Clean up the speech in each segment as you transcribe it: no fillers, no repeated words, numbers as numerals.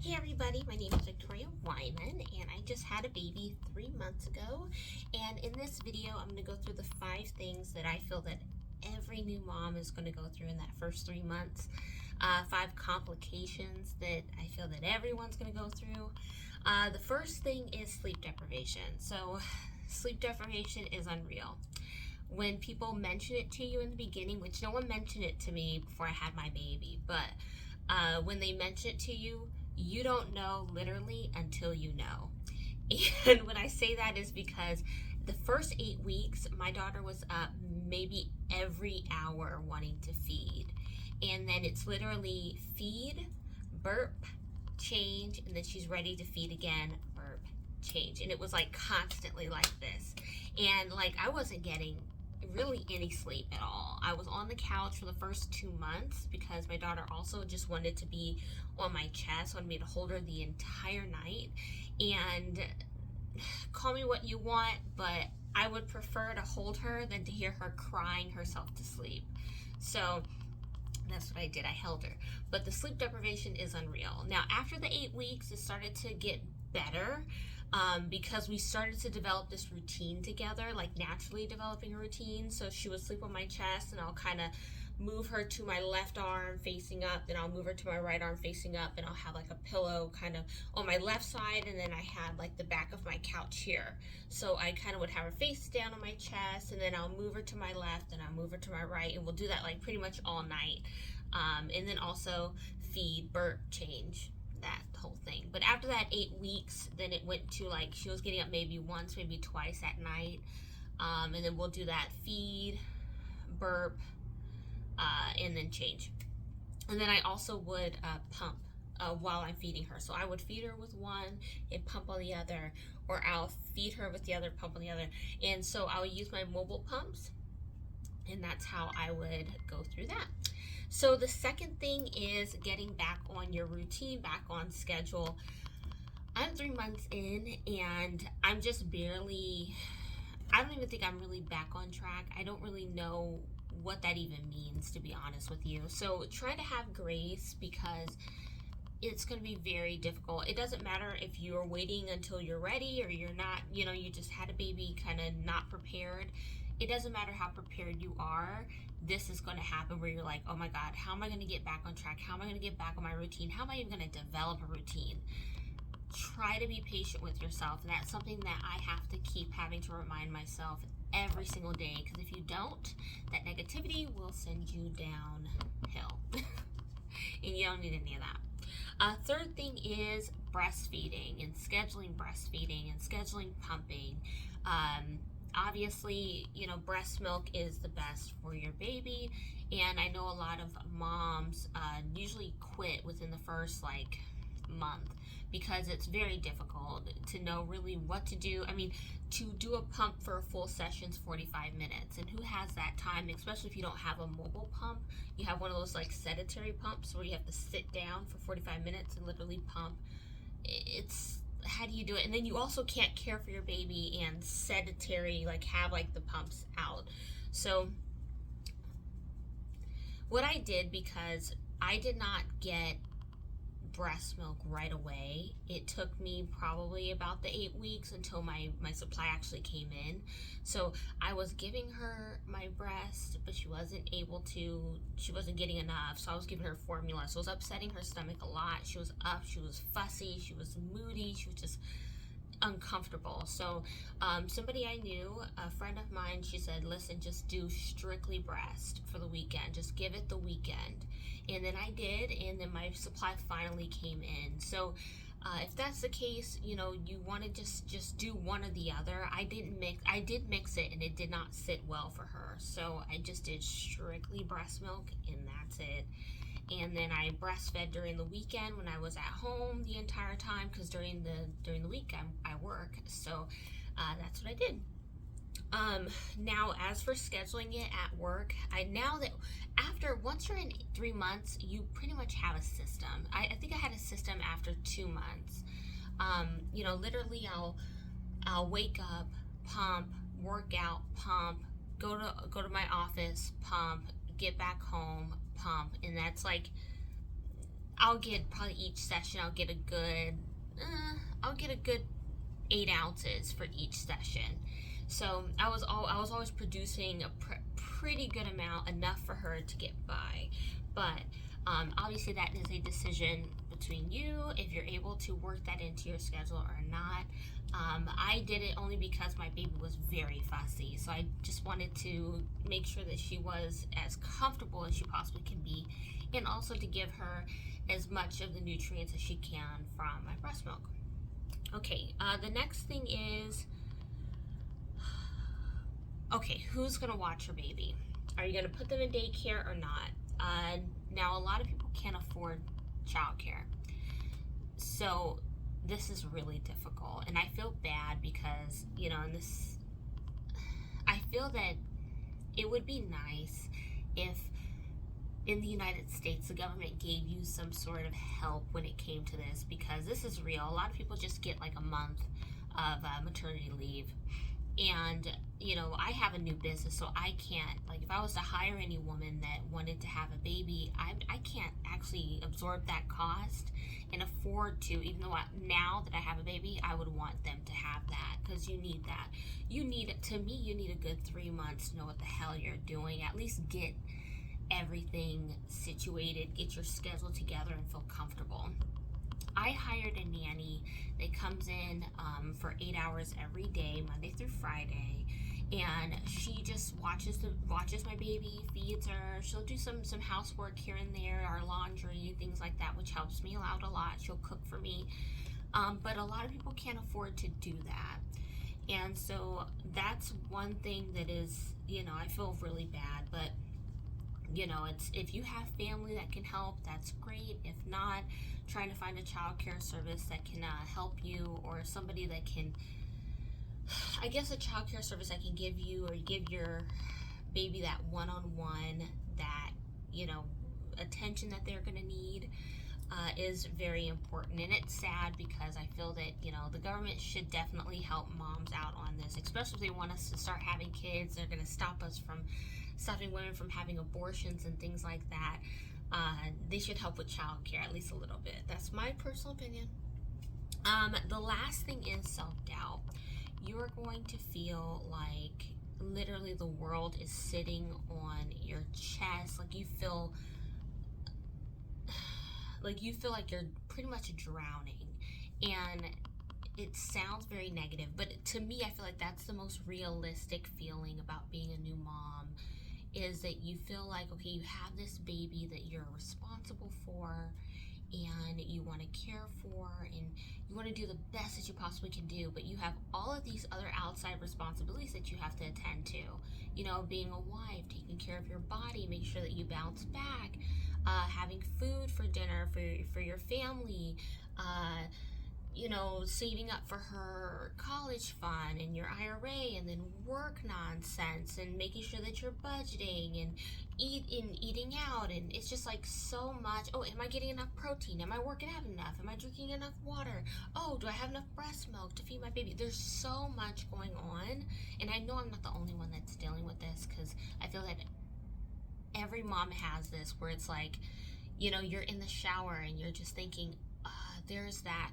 Hey everybody, my name is Victoria Wyman and I just had a baby 3 months ago, and in this video I'm going to go through the 5 things that I feel that every new mom is going to go through in that first 3 months. 5 complications that I feel that everyone's going to go through. The first thing is sleep deprivation. So sleep deprivation is unreal. When people mention it to you in the beginning, which no one mentioned it to me before I had my baby, but when they mention it to you, you don't know literally until you know. And when I say that is because the first 8 weeks, my daughter was up maybe every hour wanting to feed. And then it's literally feed, burp, change, and then she's ready to feed again, burp, change. And it was like constantly like this. And like I wasn't getting really any sleep at all. I was on the couch for the first 2 months because my daughter also just wanted to be on my chest, wanted me to hold her the entire night. And call me what you want, but I would prefer to hold her than to hear her crying herself to sleep. So that's what I did. I held her. But the sleep deprivation is unreal. Now, after the 8 weeks, it started to get better because we started to develop this routine together, like naturally developing a routine. So she would sleep on my chest, and I'll kind of move her to my left arm facing up, then I'll move her to my right arm facing up, and I'll have like a pillow kind of on my left side, and then I had like the back of my couch here. So I kind of would have her face down on my chest, and then I'll move her to my left, and I'll move her to my right, and we'll do that like pretty much all night. And then also feed, burp, change, that whole thing. But after that 8 weeks, then it went to like she was getting up maybe once, maybe twice at night. And then we'll do that feed, burp, and then change. And then I also would pump while I'm feeding her. So I would feed her with one and pump on the other, or I'll feed her with the other, pump on the other. And so I'll use my mobile pumps, and that's how I would go through that. So the second thing is getting back on your routine, back on schedule. I'm 3 months in and I'm just barely, I don't even think I'm really back on track. I don't really know what that even means, to be honest with you. So try to have grace because it's going to be very difficult. It doesn't matter if you're waiting until you're ready or you're not, you just had a baby kind of not prepared. It doesn't matter how prepared you are. This is going to happen where you're like, oh my God, how am I going to get back on track? How am I going to get back on my routine? How am I even going to develop a routine? Try to be patient with yourself. And that's something that I have to keep having to remind myself every single day, because if you don't, that negativity will send you downhill. And you don't need any of that. Third thing is breastfeeding and scheduling pumping. Obviously, breast milk is the best for your baby, and I know a lot of moms usually quit within the first month because it's very difficult to know really what to do. I mean, to do a pump for a full session is 45 minutes, and who has that time, especially if you don't have a mobile pump? You have one of those like sedentary pumps where you have to sit down for 45 minutes and literally pump. It's how do you do it? And then you also can't care for your baby and sedentary have the pumps out. So what I did, because I did not get breast milk right away, it took me probably about the 8 weeks until my supply actually came in. So I was giving her my breast, but she wasn't getting enough, so I was giving her formula. So it was upsetting her stomach a lot. She was up, she was fussy, she was moody, she was just uncomfortable. So somebody I knew, a friend of mine, she said, listen, just do strictly breast for the weekend, just give it the weekend. And then I did, and then my supply finally came in. So if that's the case, you want to just do one or the other. I did mix it, and it did not sit well for her, so I just did strictly breast milk, and that's it. And then I breastfed during the weekend when I was at home the entire time, because during the week I work. So that's what I did. Now, as for scheduling it at work, once you're in 3 months, you pretty much have a system. I think I had a system after 2 months. Literally I'll wake up, pump, work out, pump, go to my office, pump, get back home, pump, and that's I'll get probably each session, I'll get a good 8 ounces for each session. So I was always producing a pretty good amount, enough for her to get by. But obviously that is a decision between you if you're able to work that into your schedule or not. I did it only because my baby was very fussy, so I just wanted to make sure that she was as comfortable as she possibly can be, and also to give her as much of the nutrients as she can from my breast milk. Okay, the next thing is, okay, who's gonna watch your baby? Are you gonna put them in daycare or not? Now, a lot of people can't afford childcare, so this is really difficult, and I feel bad because, you know, I feel that it would be nice if in the United States the government gave you some sort of help when it came to this, because this is real. A lot of people just get like a month of maternity leave, and you know, I have a new business, so I can't, like, if I was to hire any woman that wanted to have a baby, I can't actually absorb that cost and afford to, even though now that I have a baby, I would want them to have that, because you need that. You need, to me, you need a good 3 months to know what the hell you're doing. At least get everything situated, get your schedule together, and feel comfortable. I hired a nanny that comes in for 8 hours every day, Monday through Friday, and she just watches my baby, feeds her. She'll do some housework here and there, our laundry, things like that, which helps me out a lot. She'll cook for me, but a lot of people can't afford to do that, and so that's one thing that is, you know, I feel really bad. But you know, it's, if you have family that can help, that's great. If not, trying to find a child care service that can help you, or somebody that can, I guess, a child care service that can give you or give your baby that one-on-one, that, you know, attention that they're going to need, is very important. And it's sad because I feel that, you know, the government should definitely help moms out on this, especially if they want us to start having kids. They're going to stop us from stopping women from having abortions and things like that. They should help with childcare at least a little bit. That's my personal opinion. The last thing is self-doubt. You're going to feel like literally the world is sitting on your chest. Like you feel like you're pretty much drowning, and it sounds very negative, but to me, I feel like that's the most realistic feeling about being a new mom, is that you feel like, okay, you have this baby that you're responsible for, and you want to care for, and you want to do the best that you possibly can do, but you have all of these other outside responsibilities that you have to attend to. You know, being a wife, taking care of your body, make sure that you bounce back, having food for dinner for your family, you know, saving up for her college fund and your IRA, and then work nonsense, and making sure that you're budgeting and eating out, and it's just like so much. Oh, am I getting enough protein? Am I working out enough? Am I drinking enough water? Oh, do I have enough breast milk to feed my baby? There's so much going on, and I know I'm not the only one that's dealing with this, because I feel that every mom has this, where it's like, you know, you're in the shower and you're just thinking, there's that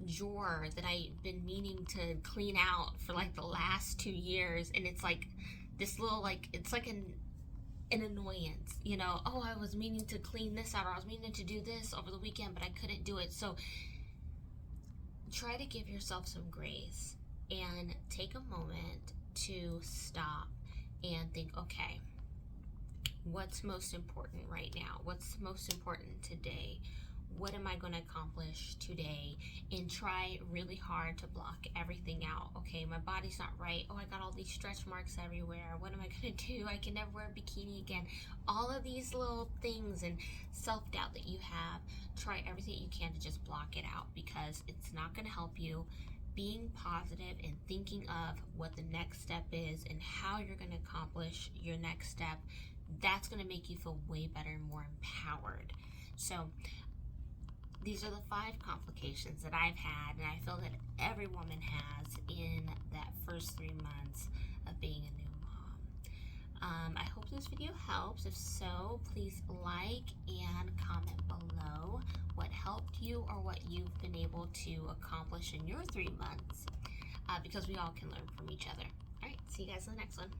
drawer that I've been meaning to clean out for like the last 2 years, and it's like this little, like, it's like an annoyance, you know. Oh, I was meaning to clean this out, or I was meaning to do this over the weekend, but I couldn't do it. So try to give yourself some grace and take a moment to stop and think, okay, what's most important right now? What's most important today? What am I going to accomplish today? And try really hard to block everything out. Okay, my body's not right. Oh, I got all these stretch marks everywhere. What am I going to do? I can never wear a bikini again. All of these little things and self-doubt that you have, try everything you can to just block it out, because it's not going to help you. Being positive and thinking of what the next step is and how you're going to accomplish your next step, that's going to make you feel way better and more empowered. So these are the 5 complications that I've had, and I feel that every woman has in that first 3 months of being a new I hope this video helps. If so, please like and comment below what helped you or what you've been able to accomplish in your 3 months, because we all can learn from each other. All right, see you guys in the next one.